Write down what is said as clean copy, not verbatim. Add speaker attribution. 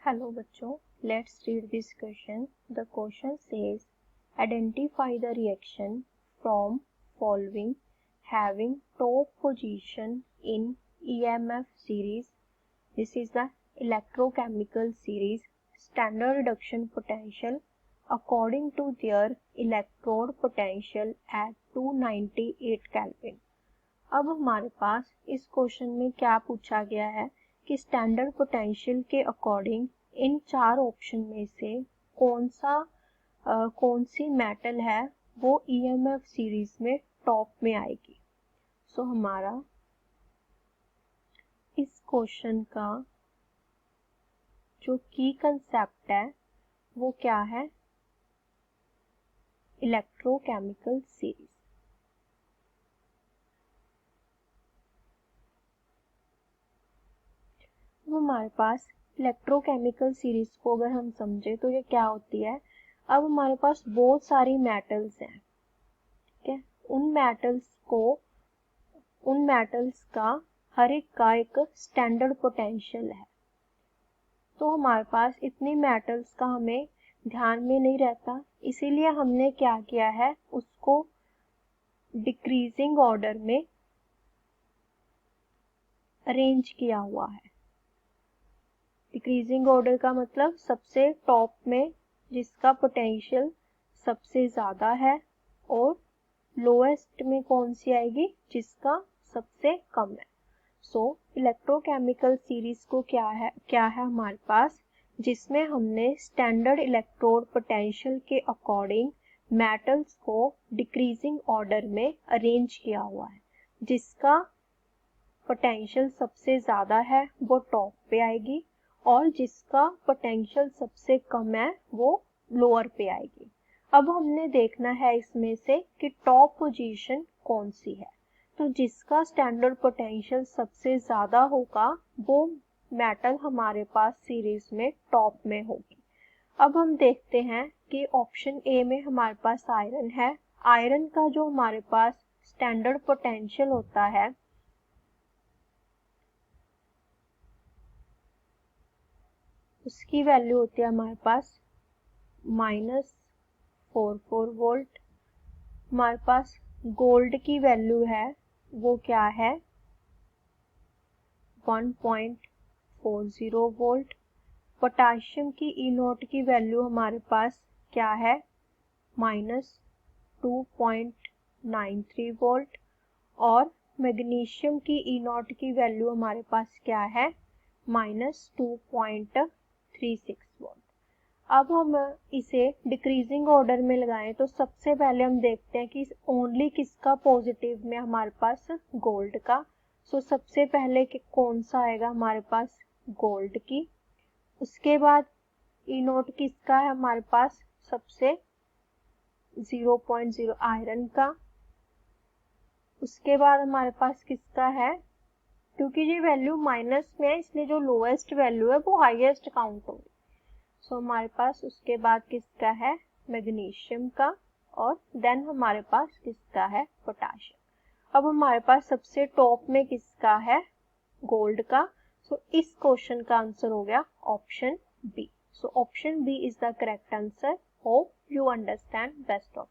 Speaker 1: Hello बच्चों, let's read this question. The question says identify the reaction from following having top position in EMF series. This is the electrochemical series standard reduction potential according to their electrode potential at 298 Kelvin. अब हमारे पास इस question में क्या पूछा गया है कि standard potential के अकॉर्डिंग इन चार ऑप्शन में से कौन सी मेटल है वो ईएमएफ सीरीज में टॉप में आएगी. सो हमारा इस क्वेश्चन का जो की कंसेप्ट है वो क्या है, इलेक्ट्रोकेमिकल सीरीज. हमारे पास इलेक्ट्रोकेमिकल सीरीज को अगर हम समझे तो ये क्या होती है. अब हमारे पास बहुत सारी मेटल्स हैं, ठीक है. उन मेटल्स का हर एक का एक स्टैंडर्ड पोटेंशियल है. तो हमारे पास इतनी मेटल्स का हमें ध्यान में नहीं रहता, इसीलिए हमने क्या किया है, उसको डिक्रीजिंग ऑर्डर में अरेंज किया हुआ है. डिक्रीजिंग ऑर्डर का मतलब सबसे टॉप में जिसका पोटेंशियल सबसे ज़्यादा है और लोएस्ट में कौन सी आएगी जिसका सबसे कम है. सो इलेक्ट्रोकेमिकल सीरीज को क्या है हमारे पास, जिसमें हमने स्टैंडर्ड इलेक्ट्रोड पोटेंशियल के अकॉर्डिंग मेटल्स को डिक्रीजिंग ऑर्डर में अरेंज किया हुआ है. जिसका पोटेंशियल सबसे ज़्यादा है वो टॉप पे आएगी और जिसका पोटेंशियल सबसे कम है वो लोअर पे आएगी. अब हमने देखना है इसमें से कि टॉप पोजीशन कौन सी है. तो जिसका स्टैंडर्ड पोटेंशियल सबसे ज़्यादा होगा वो मेटल हमारे पास सीरीज में टॉप में होगी. अब हम देखते हैं कि ऑप्शन ए में हमारे पास आयरन है. आयरन का जो हमारे पास स्टैंडर्ड पोटेंशियल होता है उसकी वैल्यू होती है हमारे पास -44 वोल्ट. हमारे पास गोल्ड की वैल्यू है वो क्या है 1.40 वोल्ट. पोटाशियम की ई नोट की वैल्यू हमारे पास क्या है -2.93 वोल्ट और मैग्नीशियम की ई नोट की वैल्यू हमारे पास क्या है -2.36 वोल्ट. अब हम इसे डिक्रीजिंग ऑर्डर में लगाएं तो सबसे पहले हम देखते हैं कि ओनली किसका पॉजिटिव में हमारे पास गोल्ड का. सो सबसे पहले कौन सा आएगा हमारे पास गोल्ड की. उसके बाद ई नोट किसका है हमारे पास सबसे 0.0 आयरन का. उसके बाद हमारे पास किसका है, क्योंकि ये वैल्यू माइनस में है इसलिए जो लोएस्ट वैल्यू है वो हाईएस्ट काउंट होगी. सो हमारे पास उसके बाद किसका है मैग्नीशियम का और देन हमारे पास किसका है पोटाशियम. अब हमारे पास सबसे टॉप में किसका है गोल्ड का. सो इस क्वेश्चन का आंसर हो गया option B. So option B is the correct answer. Hope you understand. Best of